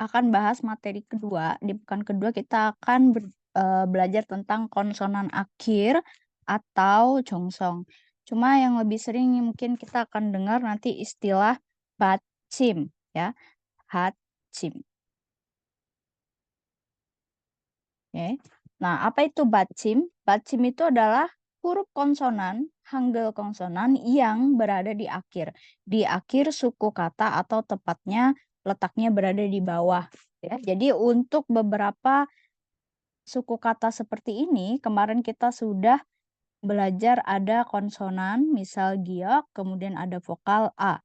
akan bahas materi kedua. Di pekan kedua kita akan belajar tentang konsonan akhir atau chongsong. Cuma yang lebih sering mungkin kita akan dengar nanti istilah batchim ya, hatchim. Oke. Nah, apa itu batchim? Batchim itu adalah huruf konsonan, hangul konsonan yang berada di akhir. Di akhir suku kata atau tepatnya letaknya berada di bawah. Ya. Jadi untuk beberapa suku kata seperti ini, kemarin kita sudah belajar ada konsonan, misal giok, kemudian ada vokal A.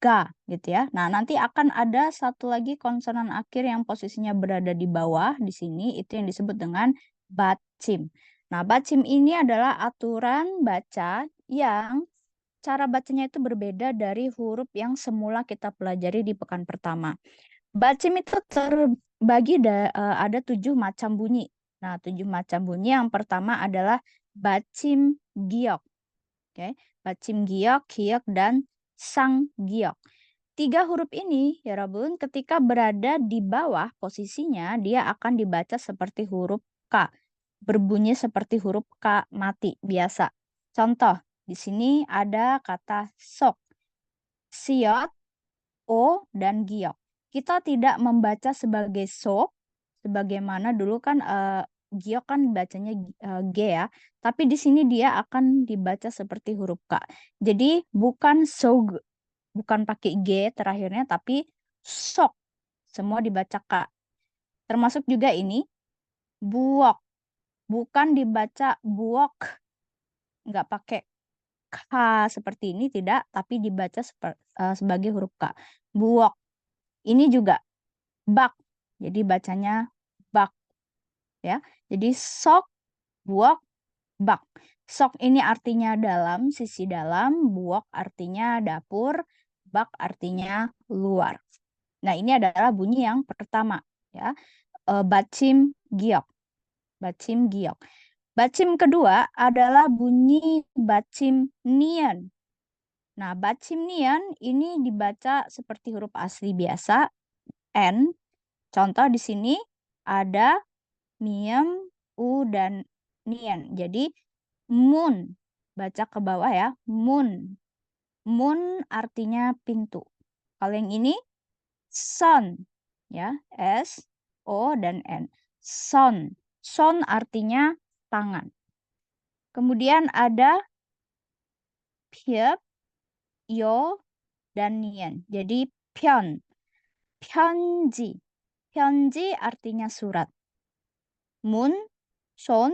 Ga gitu ya. Nah, nanti akan ada satu lagi konsonan akhir yang posisinya berada di bawah di sini, itu yang disebut dengan batchim. Nah, batchim ini adalah aturan baca yang cara bacanya itu berbeda dari huruf yang semula kita pelajari di pekan pertama. Batchim itu terbagi ada 7 macam bunyi. Nah, 7 macam bunyi yang pertama adalah batchim giok. Oke, batchim giok, hiok, dan sang giok. 3 huruf ini, ya Rabun, ketika berada di bawah posisinya, dia akan dibaca seperti huruf K. Berbunyi seperti huruf K mati, biasa. Contoh, di sini ada kata sok, siot, o, dan giok. Kita tidak membaca sebagai sok, sebagaimana dulu kan giok kan bacanya G ya. Tapi di sini dia akan dibaca seperti huruf K. Jadi bukan sog, bukan pakai G terakhirnya, tapi sok. Semua dibaca K. Termasuk juga ini, buok. Bukan dibaca buok, nggak pakai K seperti ini, tidak. Tapi dibaca sebagai huruf K. Buok. Ini juga bak. Jadi bacanya bak. Ya. Jadi sok, buok, bak. Sok ini artinya dalam, sisi dalam. Buok artinya dapur. Bak artinya luar. Nah, ini adalah bunyi yang pertama, ya. Batchim giok. Batchim giok. Batchim kedua adalah bunyi batchim nian. Nah, batchim nian ini dibaca seperti huruf asli biasa, N. Contoh di sini ada miem, u, dan nian. Jadi, mun. Baca ke bawah ya, mun. Mun artinya pintu. Kalau yang ini, son, ya, S, O, dan N. Son. Son artinya tangan. Kemudian ada piep, yo, dan nian. Jadi pion. Pyeonji. Pyeonji artinya surat. Mun, son,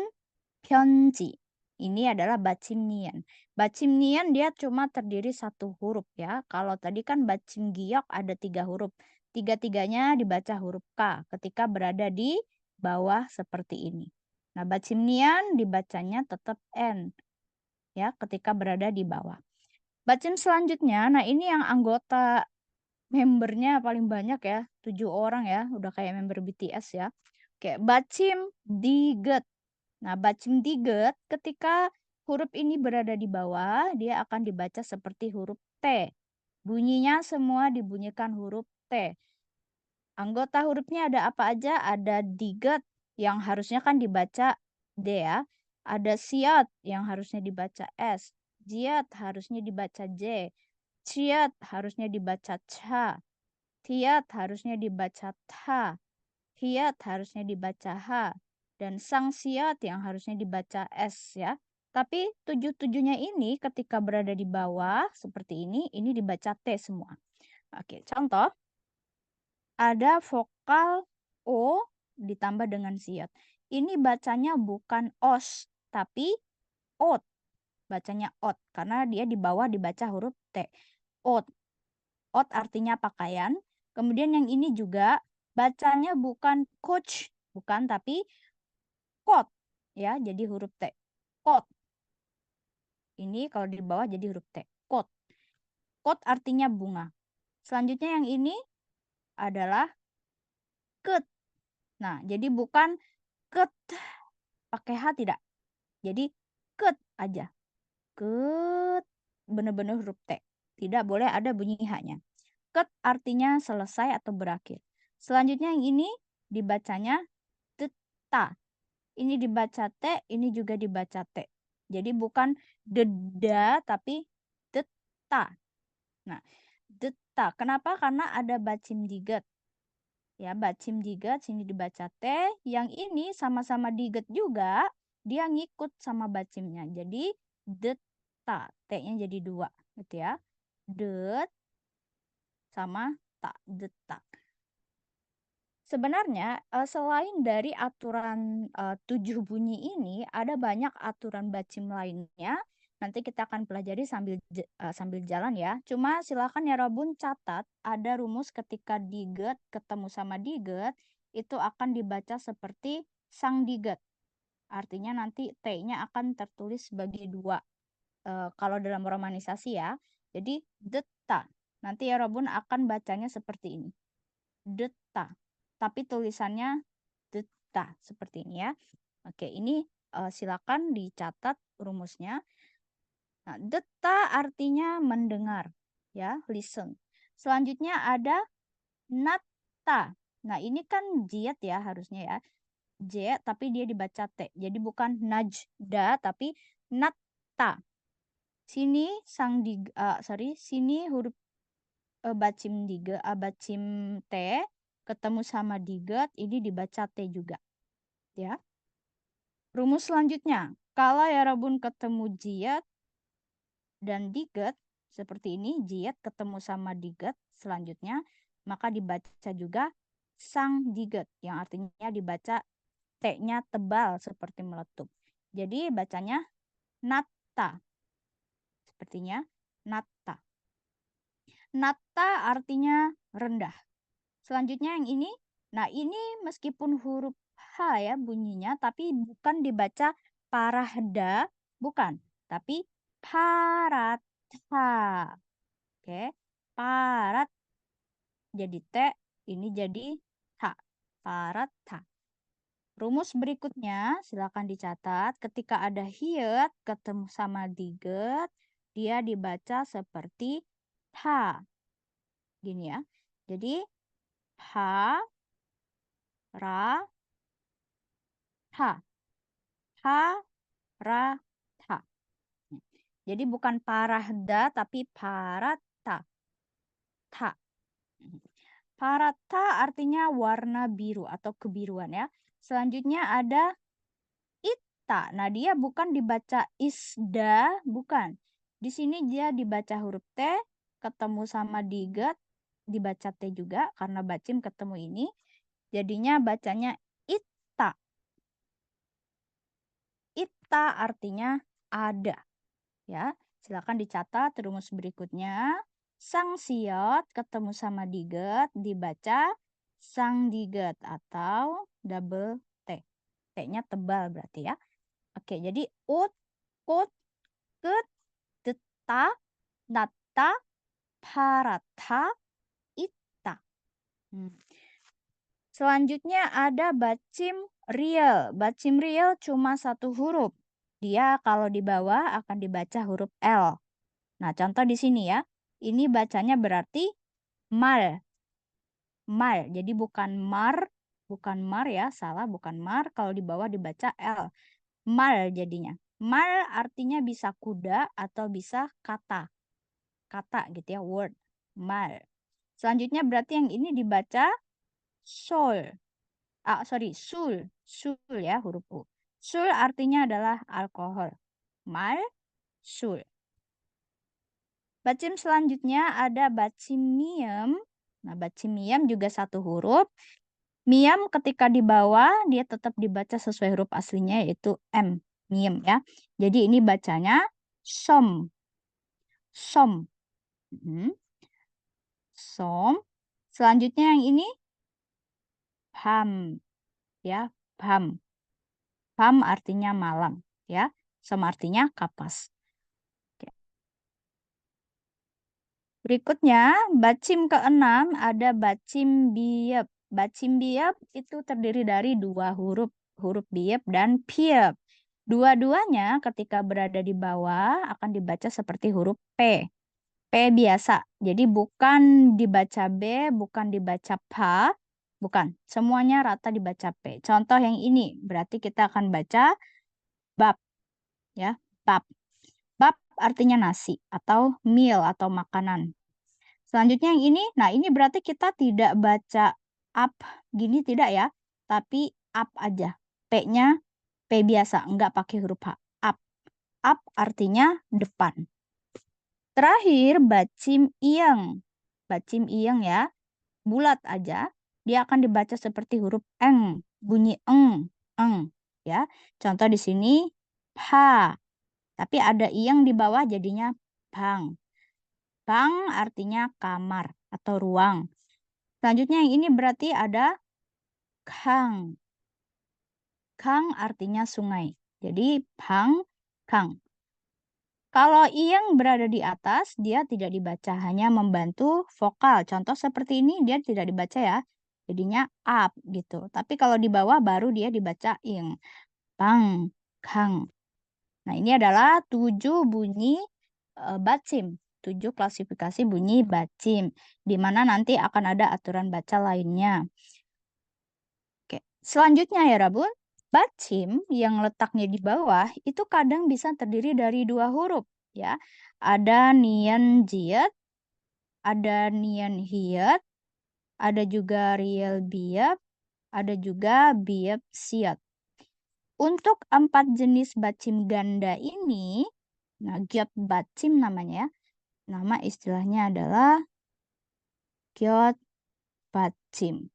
pyeonji. Ini adalah bacim nian. Bacim nian dia cuma terdiri satu huruf ya. Kalau tadi kan bacim giok ada 3 huruf. Tiga-tiganya dibaca huruf K ketika berada di bawah seperti ini. Nah, bacim nian dibacanya tetap N ya ketika berada di bawah. Bacim selanjutnya, nah ini yang anggota membernya paling banyak ya, 7 orang ya, udah kayak member BTS ya. Oke, bacim diget. Nah, bacim diget ketika huruf ini berada di bawah, dia akan dibaca seperti huruf T. Bunyinya semua dibunyikan huruf T. Anggota hurufnya ada apa aja? Ada diget yang harusnya kan dibaca D ya. Ada siat yang harusnya dibaca S. Jiat harusnya dibaca J. Ciat harusnya dibaca ca. Tiat harusnya dibaca ta. Hiat harusnya dibaca h. Dan sang siat yang harusnya dibaca s ya. Tapi 7-7-nya ini ketika berada di bawah seperti ini dibaca t semua. Oke, contoh. Ada vokal O ditambah dengan siat. Ini bacanya bukan os, tapi ot. Bacanya ot, karena dia di bawah dibaca huruf T. Ot. Ot artinya pakaian. Kemudian yang ini juga bacanya bukan coach, bukan, tapi kot. Ya, jadi huruf T. Kot. Ini kalau di bawah jadi huruf T. Kot. Kot artinya bunga. Selanjutnya yang ini adalah ket. Nah, jadi bukan ket pakai H tidak. Jadi ket aja. Ket benar-benar huruf T. Tidak boleh ada bunyi H-nya. Ket artinya selesai atau berakhir. Selanjutnya yang ini dibacanya deta. Ini dibaca T, ini juga dibaca T. Jadi bukan deda, tapi deta. Nah, deta. Kenapa? Karena ada bacim diget. Ya, bacim diget, sini dibaca T. Yang ini sama-sama diget juga, dia ngikut sama bacimnya. Jadi, deta. T-nya jadi 2. Gitu ya. Det sama tak, deta. Sebenarnya selain dari aturan 7 bunyi ini, ada banyak aturan bacim lainnya. Nanti kita akan pelajari sambil jalan ya. Cuma silakan ya Robun catat, ada rumus ketika diget ketemu sama diget, itu akan dibaca seperti sang diget. Artinya nanti T-nya akan tertulis sebagai 2. Kalau dalam romanisasi ya. Jadi deta. Nanti ya Robun akan bacanya seperti ini. Deta. Tapi tulisannya deta seperti ini ya. Oke, ini silakan dicatat rumusnya. Nah, deta artinya mendengar ya, listen. Selanjutnya ada nata. Nah, ini kan jiet ya harusnya ya. J tapi dia dibaca T. Jadi bukan najda tapi nata. Sini sini huruf bacim T ketemu sama diget, ini dibaca T juga. Ya. Rumus selanjutnya, kalau ya Robun ketemu jiet dan diget, seperti ini, jiet ketemu sama diget, selanjutnya, maka dibaca juga sang diget, yang artinya dibaca T-nya tebal seperti meletup. Jadi bacanya nata. Sepertinya nata. Nata artinya rendah. Selanjutnya yang ini. Nah, ini meskipun huruf H ya bunyinya, tapi bukan dibaca parahda, bukan. Tapi paratha. Oke, parat jadi T, ini jadi H. Paratha. Rumus berikutnya, silakan dicatat. Ketika ada hiet ketemu sama diget, dia dibaca seperti H. Gini ya. Jadi, H, Ra, H. H, Ra, H. Jadi bukan parahda, tapi parata. Ta. Parata artinya warna biru atau kebiruan ya. Selanjutnya ada ita. Nah, dia bukan dibaca isda, bukan. Di sini dia dibaca huruf T, ketemu sama diget, dibaca T juga karena bacim ketemu ini. Jadinya bacanya ita. Ita artinya ada. Ya, silakan dicatat rumus berikutnya. Sang siot ketemu sama diget dibaca sang diget atau double T. T-nya tebal berarti ya. Oke, jadi ut, kut, ket, deta, nata, parata, ita. Selanjutnya ada bacim riel. Bacim riel cuma 1 huruf. Dia kalau di bawah akan dibaca huruf L. Nah, contoh di sini ya. Ini bacanya berarti mal. Mal. Jadi bukan mar ya, salah bukan mar. Kalau di bawah dibaca L. Mal jadinya. Mal artinya bisa kuda atau bisa kata. Kata gitu ya, word. Mal. Selanjutnya berarti yang ini dibaca sol. Sul. Sul ya, huruf U. Sul artinya adalah alkohol. Mal, sul. Bacim selanjutnya ada bacim miem. Nah, bacim miem juga 1 huruf. Miem ketika di bawah, dia tetap dibaca sesuai huruf aslinya, yaitu M. Miem ya. Jadi ini bacanya som. Som. Som. Selanjutnya yang ini ham. Ya, ham. Ham artinya malam. Ya, som artinya kapas. Berikutnya, bacim ke-6 ada bacim biep. Bacim biep itu terdiri dari 2 huruf, huruf biep dan piep. Dua-duanya ketika berada di bawah akan dibaca seperti huruf P. P biasa. Jadi bukan dibaca B, bukan dibaca PA, Bukan, semuanya rata dibaca P. Contoh yang ini, berarti kita akan baca bab. Ya, bab. Bab artinya nasi atau meal atau makanan. Selanjutnya yang ini, nah ini berarti kita tidak baca up gini tidak ya, tapi up aja. P-nya P biasa, enggak pakai huruf H. Up. Up artinya depan. Terakhir, bacim iyeng. Bacim iyeng ya, bulat aja. Dia akan dibaca seperti huruf eng, bunyi eng, ya. Contoh di sini pa, tapi ada iyeng di bawah jadinya bang. Bang artinya kamar atau ruang. Selanjutnya yang ini berarti ada kang. Kang artinya sungai. Jadi bang, kang. Kalau iyeng berada di atas, dia tidak dibaca, hanya membantu vokal. Contoh seperti ini, dia tidak dibaca ya. Jadinya up gitu. Tapi kalau di bawah baru dia dibaca ing. Bang, kang. Nah, ini adalah 7 bunyi bacim. 7 klasifikasi bunyi bacim. Di mana nanti akan ada aturan baca lainnya. Oke. Selanjutnya ya, Rabun. Bacim yang letaknya di bawah itu kadang bisa terdiri dari 2 huruf. Ya, ada nien jiet, ada nien hiet, ada juga riel biep, ada juga biep siat. Untuk 4 jenis bacim ganda ini, nah giot bacim namanya ya, nama istilahnya adalah giot bacim.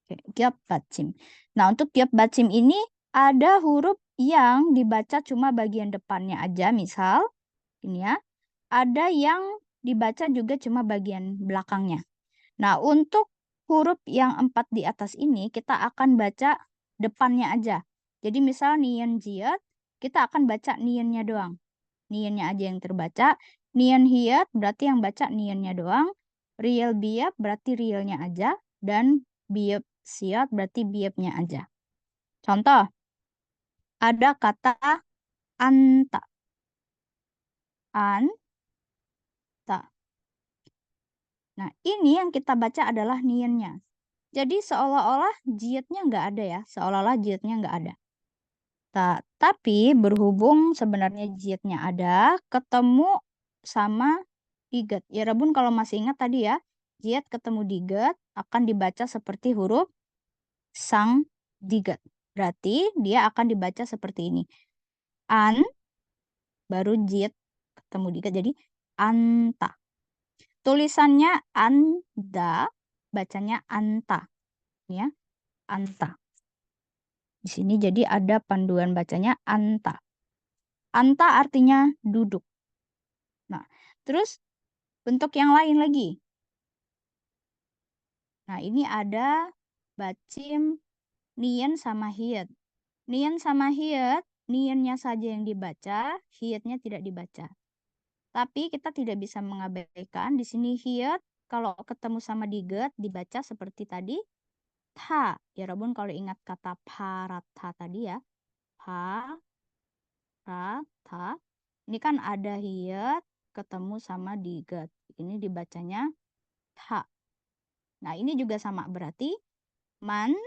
Giot bacim. Nah, untuk giot bacim ini ada huruf yang dibaca cuma bagian depannya aja, misal ini ya. Ada yang dibaca juga cuma bagian belakangnya. Nah, untuk huruf yang 4 di atas ini, kita akan baca depannya aja. Jadi misal nien jiet, kita akan baca niennya doang. Niennya aja yang terbaca. Nien hiet berarti yang baca niennya doang. Riel biep berarti rielnya aja. Dan biep siat berarti biepnya aja. Contoh, ada kata anta. Anta. Nah, ini yang kita baca adalah niennya. Jadi seolah-olah jietnya nggak ada ya. Seolah-olah jietnya nggak ada. Tapi berhubung sebenarnya jietnya ada, ketemu sama diget. Ya Rabun kalau masih ingat tadi ya, jiet ketemu diget akan dibaca seperti huruf sang diget. Berarti dia akan dibaca seperti ini. An, baru jiet ketemu diget, jadi anta. Tulisannya anda, bacanya anta. Ya, anta. Di sini jadi ada panduan bacanya anta. Anta artinya duduk. Nah, terus bentuk yang lain lagi. Nah, ini ada bacim nien sama hiet. Nien sama hiet, niennya saja yang dibaca, hietnya tidak dibaca. Tapi kita tidak bisa mengabaikan di sini hiet kalau ketemu sama diget dibaca seperti tadi ta. Ya Rabun kalau ingat kata parata tadi ya. Parata. Ini kan ada hiet ketemu sama diget. Ini dibacanya ta. Nah, ini juga sama berarti man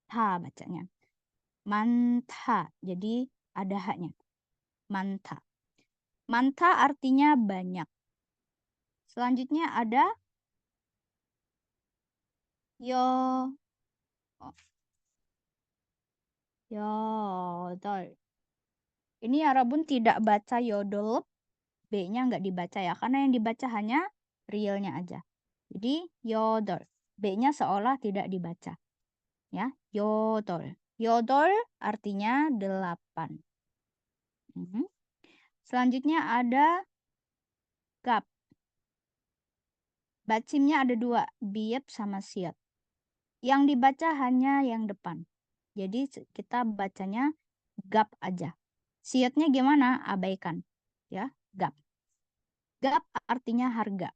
ta bacanya. Manta. Jadi ada haknya. Manta. Manta artinya banyak. Selanjutnya ada yo. Yodol. Ini Arabun tidak baca yodol. B-nya nggak dibaca ya. Karena yang dibaca hanya realnya aja. Jadi yodol. B-nya seolah tidak dibaca. Ya, yodol. Yodol artinya 8. Selanjutnya ada gap. Bacimnya ada 2, biep sama siat. Yang dibaca hanya yang depan. Jadi kita bacanya gap aja. Siatnya gimana? Abaikan. Ya, gap. Gap artinya harga.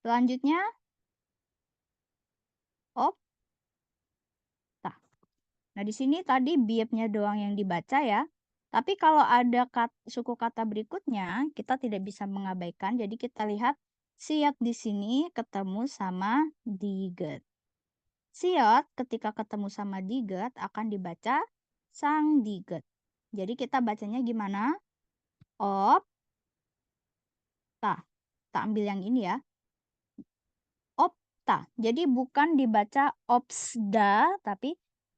Selanjutnya opta. Nah, di sini tadi biepnya doang yang dibaca ya. Tapi kalau ada suku kata berikutnya, kita tidak bisa mengabaikan. Jadi kita lihat siot di sini ketemu sama diget. Siot ketika ketemu sama diget akan dibaca sang diget. Jadi kita bacanya gimana? Op, ta. Kita ambil yang ini ya. Opta. Jadi bukan dibaca opsda, tapi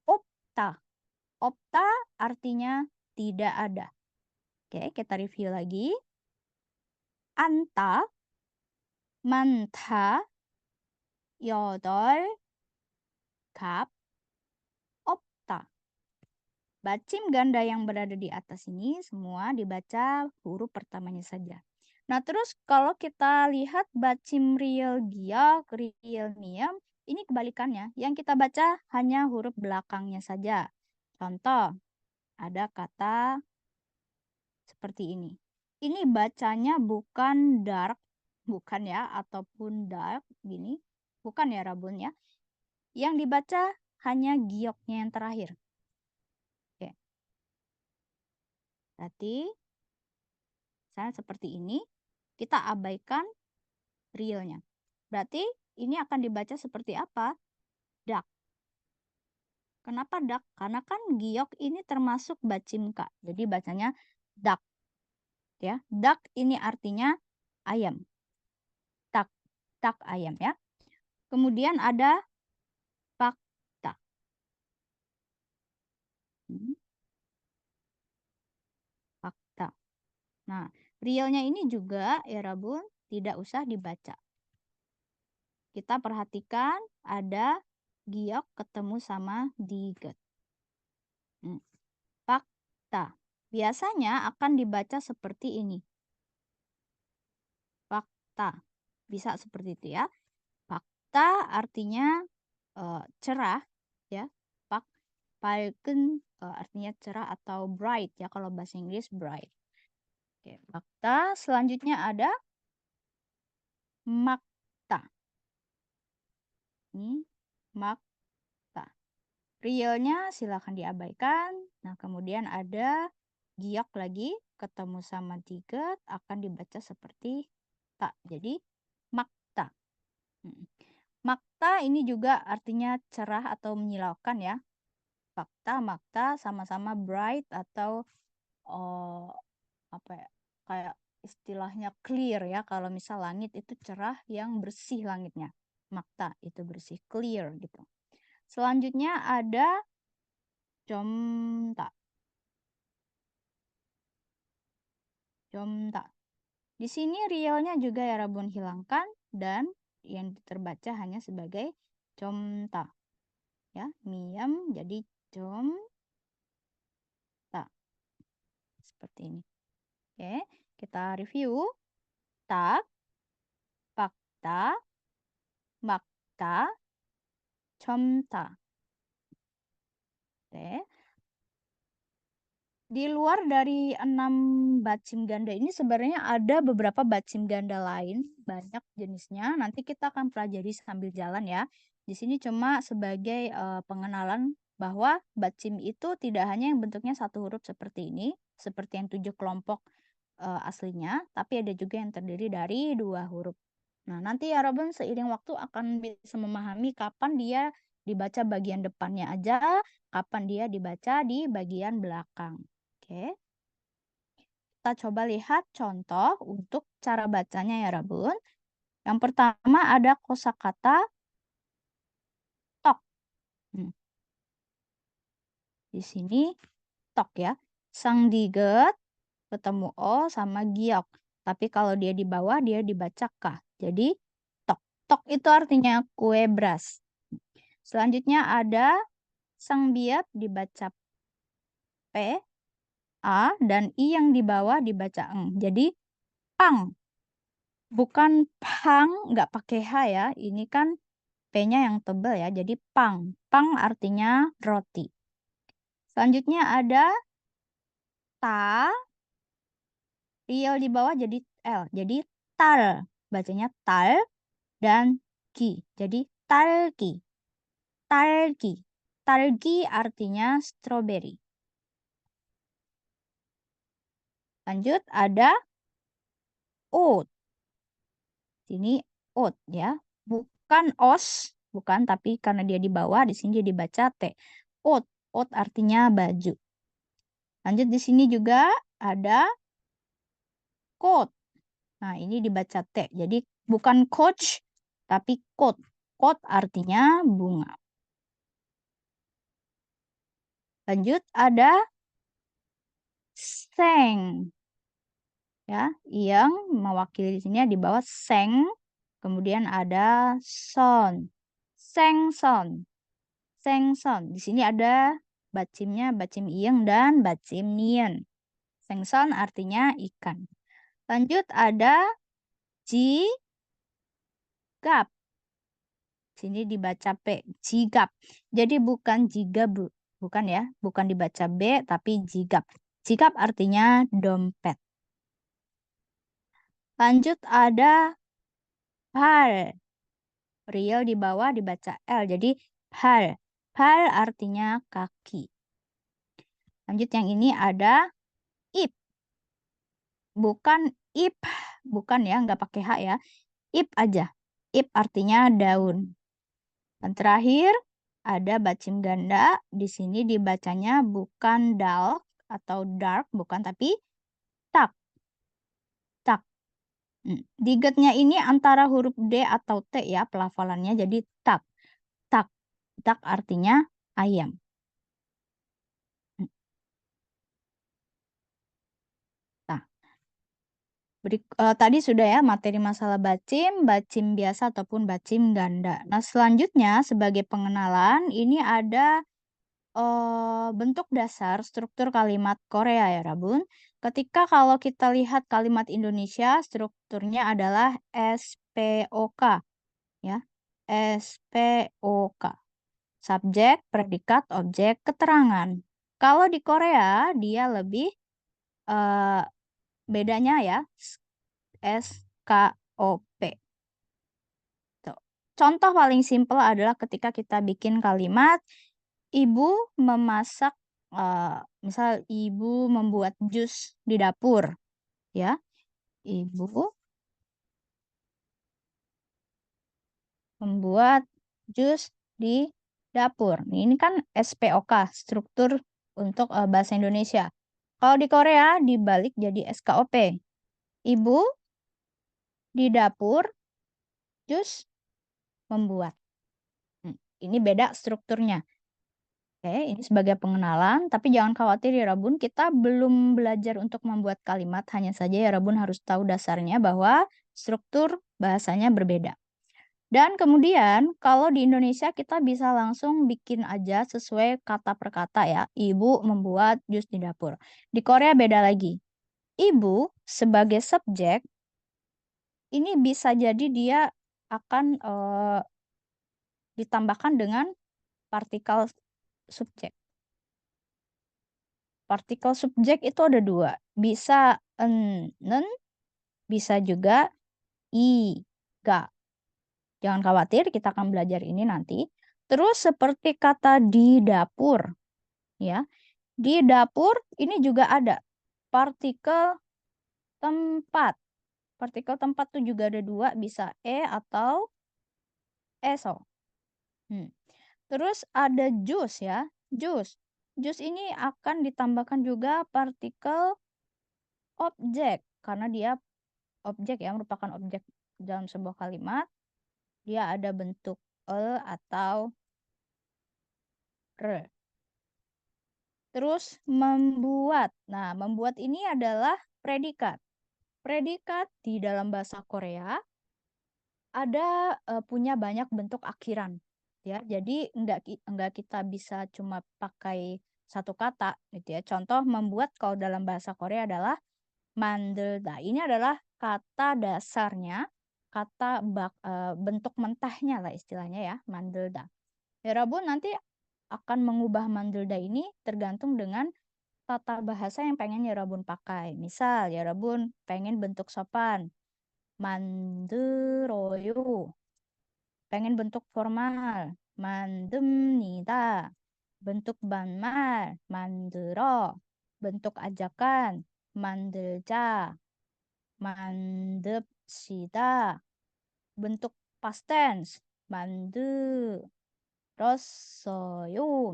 opta. Opta artinya tidak ada. Oke, kita review lagi. Anta, manta, yodol, kap, opta. Bacim ganda yang berada di atas ini semua dibaca huruf pertamanya saja. Nah, terus kalau kita lihat bacim real giok, real miam, ini kebalikannya. Yang kita baca hanya huruf belakangnya saja. Contoh, ada kata seperti ini. Ini bacanya bukan dark, bukan ya, ataupun dark, gini. Bukan ya Rabun ya. Yang dibaca hanya gioknya yang terakhir. Oke. Berarti misalnya seperti ini, kita abaikan realnya. Berarti ini akan dibaca seperti apa? Dak. Kenapa dak? Karena kan giok ini termasuk bacim K. Jadi bacanya dak. Ya, dak ini artinya ayam. Tak, tak ayam ya. Kemudian ada fakta. Fakta. Nah, realnya ini juga ya Rabun tidak usah dibaca. Kita perhatikan ada giok ketemu sama diget. Fakta. Biasanya akan dibaca seperti ini. Fakta. Bisa seperti itu ya. Fakta artinya cerah ya. Falcon artinya cerah atau bright ya kalau bahasa Inggris bright. Oke, fakta. Selanjutnya ada makta. Ini makta. Realnya silakan diabaikan. Nah, kemudian ada giok lagi ketemu sama diget akan dibaca seperti tak. Jadi makta. Makta ini juga artinya cerah atau menyilaukan ya. Fakta, makta sama-sama bright atau apa ya? Kayak istilahnya clear ya. Kalau misal langit itu cerah yang bersih langitnya. Makta itu bersih, clear gitu. Selanjutnya ada comta. Comta. Di sini realnya juga ya Rabun hilangkan dan yang terbaca hanya sebagai comta. Ya, miam jadi comta. Seperti ini. Oke, kita review. Tak, fakta, makta, comta. Oke. Di luar dari 6 bacim ganda ini sebenarnya ada beberapa bacim ganda lain, banyak jenisnya. Nanti kita akan pelajari sambil jalan ya. Di sini cuma sebagai pengenalan bahwa bacim itu tidak hanya yang bentuknya satu huruf seperti ini, seperti yang 7 kelompok aslinya, tapi ada juga yang terdiri dari 2 huruf. Nah, nanti ya Robin seiring waktu akan bisa memahami kapan dia dibaca bagian depannya aja, kapan dia dibaca di bagian belakang. Oke. Kita coba lihat contoh untuk cara bacanya ya Rabun. Yang pertama ada kosakata tok. Di sini tok ya. Sang diget ketemu O sama giok. Tapi kalau dia di bawah dia dibaca K. Jadi tok. Tok itu artinya kue beras. Selanjutnya ada sang biak dibaca P, A, dan I yang di bawah dibaca eng. Jadi pang. Bukan pang, nggak pakai H ya. Ini kan P-nya yang tebal ya. Jadi pang. Pang artinya roti. Selanjutnya ada ta. Riel di bawah jadi L. Jadi tal. Bacanya tal. Dan ki. Jadi talki. Talki. Talki artinya strawberry. Lanjut ada oat. Sini oat ya. Bukan os, bukan, tapi karena dia di bawah, di sini dia dibaca T. Oat, oat artinya baju. Lanjut di sini juga ada coat. Nah, ini dibaca T. Jadi bukan coach, tapi coat. Coat artinya bunga. Lanjut ada seng. Ya, yang mewakili di sini di bawah seng. Kemudian ada son. Seng son. Seng son. Di sini ada bacimnya, bacim iyeng dan bacim nien. Seng son artinya ikan. Lanjut ada jigap. Sini dibaca P, jigap. Jadi bukan jigab, bukan ya, bukan dibaca B tapi jigap. Jigap artinya dompet. Lanjut ada hal. Real di bawah dibaca L, jadi hal. Hal artinya kaki. Lanjut yang ini ada ip. Bukan ip, bukan ya, nggak pakai H ya. Ip aja. Ip artinya daun. Dan terakhir ada bacim ganda. Di sini dibacanya bukan dark atau dark, bukan, tapi tak. Tak. Digetnya ini antara huruf D atau T ya pelafalannya, jadi tak. Tak. Tak artinya ayam. Nah, tadi sudah ya materi masalah bacim, bacim biasa ataupun bacim ganda. Nah, selanjutnya sebagai pengenalan ini ada bentuk dasar struktur kalimat Korea ya, Rabun. Ketika kalau kita lihat kalimat Indonesia, strukturnya adalah SPOK ya. SPOK. Subjek, predikat, objek, keterangan. Kalau di Korea dia lebih eh, bedanya ya SKOP. Tuh. Contoh paling simpel adalah ketika kita bikin kalimat ibu memasak, misal ibu membuat jus di dapur, ya. Ibu membuat jus di dapur. Ini kan SPOK, struktur untuk bahasa Indonesia. Kalau di Korea dibalik jadi SKOP. Ibu di dapur jus membuat. Ini beda strukturnya. Oke, ini sebagai pengenalan, tapi jangan khawatir ya Rabun, kita belum belajar untuk membuat kalimat, hanya saja ya Rabun harus tahu dasarnya bahwa struktur bahasanya berbeda. Dan kemudian kalau di Indonesia kita bisa langsung bikin aja sesuai kata per kata ya, ibu membuat jus di dapur. Di Korea beda lagi. Ibu sebagai subjek, ini bisa jadi dia akan ditambahkan dengan partikel subjek. Partikel subjek itu ada dua. Bisa nen, bisa juga ga. Jangan khawatir, kita akan belajar ini nanti. Terus seperti kata di dapur. Ya. Di dapur ini juga ada partikel tempat. Partikel tempat itu juga ada dua, bisa atau eso. Terus ada jus ya. Jus. Jus ini akan ditambahkan juga partikel objek karena dia objek ya, merupakan objek dalam sebuah kalimat. Dia ada bentuk atau r. Terus membuat. Nah, membuat ini adalah predikat. Predikat di dalam bahasa Korea ada punya banyak bentuk akhiran ya. Jadi enggak kita bisa cuma pakai satu kata gitu ya. Contoh membuat kalau dalam bahasa Korea adalah 만들다. Ini adalah kata dasarnya, kata bentuk mentahnya lah istilahnya ya, 만들다. Ya Rabun nanti akan mengubah 만들다 ini tergantung dengan tata bahasa yang pengen ya Rabun pakai. Misal ya Rabun pengen bentuk sopan, 만들어요. Pengen bentuk formal, 만듭니다. Bentuk banmal, 만들어. Bentuk ajakan, 만들자, 만듭시다. Bentuk past tense, 만들었어요.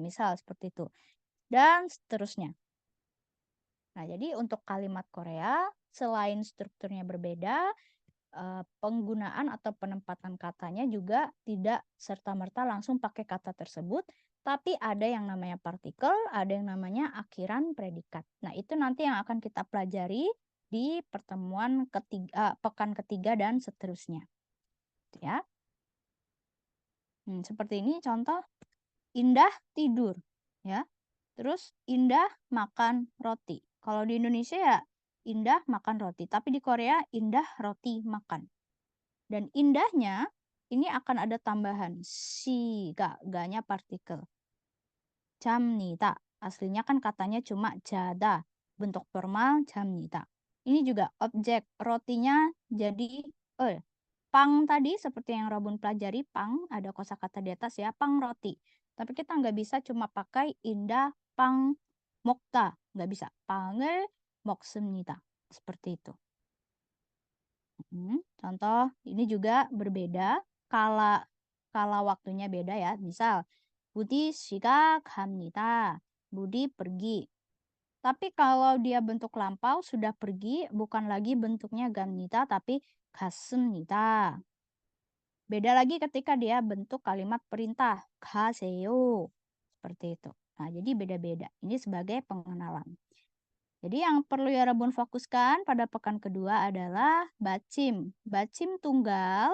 Misal seperti itu. Dan seterusnya. Nah, jadi untuk kalimat Korea, selain strukturnya berbeda, penggunaan atau penempatan katanya juga tidak serta-merta langsung pakai kata tersebut, tapi ada yang namanya partikel, ada yang namanya akhiran predikat. Nah, itu nanti yang akan kita pelajari di pertemuan ketiga, pekan ketiga dan seterusnya. Ya. Seperti ini contoh Indah tidur, ya. Terus Indah makan roti. Kalau di Indonesia ya Indah makan roti, tapi di Korea Indah roti makan. Dan indahnya ini akan ada tambahan si, ga-nya partikel. Jamnida. Aslinya kan katanya cuma jada. Bentuk formal jamnida. Ini juga objek rotinya jadi pang tadi seperti yang Robun pelajari, pang ada kosakata di atas ya, pang roti. Tapi kita nggak bisa cuma pakai indah pang mokta, nggak bisa. Pang을 먹습니다. Seperti itu. Contoh ini juga berbeda kala waktunya beda ya. Misal Budi 시각합니다. Budi pergi. Tapi kalau dia bentuk lampau sudah pergi, bukan lagi bentuknya 갑니다 tapi 갔습니다. Beda lagi ketika dia bentuk kalimat perintah, 가세요. Seperti itu. Nah, jadi beda-beda. Ini sebagai pengenalan. Jadi yang perlu ya Rebun fokuskan pada pekan kedua adalah bacim. Bacim tunggal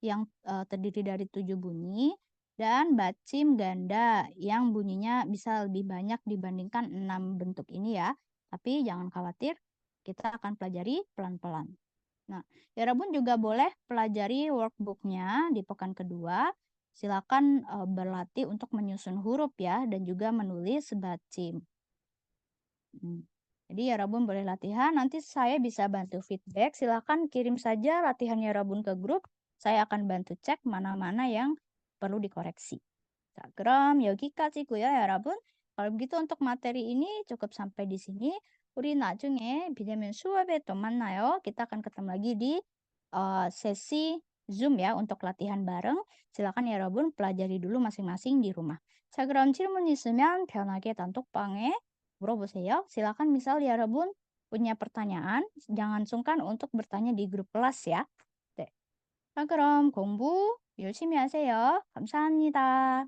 yang terdiri dari 7 bunyi dan bacim ganda yang bunyinya bisa lebih banyak dibandingkan 6 bentuk ini ya. Tapi jangan khawatir, kita akan pelajari pelan-pelan. Nah, ya Rebun juga boleh pelajari workbooknya di pekan kedua. Silakan berlatih untuk menyusun huruf ya dan juga menulis bacim. Jadi ya Rabun boleh latihan, nanti saya bisa bantu feedback. Silakan kirim saja latihannya Rabun ke grup. Saya akan bantu cek mana-mana yang perlu dikoreksi. 자, 그럼 여기까지고요, 여러분. kalau begitu untuk materi ini cukup sampai di sini. 우리 나중에 비대면 수업에 또 만나요. Kita akan ketemu lagi di sesi Zoom ya untuk latihan bareng. Silakan ya Rabun pelajari dulu masing-masing di rumah. 자, 그럼 질문 있으면 편하게 단톡방에 물어보세요. Silakan misal ya Rabun punya pertanyaan, jangan sungkan untuk bertanya di grup kelas ya. 네. 자, 그럼 공부 열심히 하세요. 감사합니다.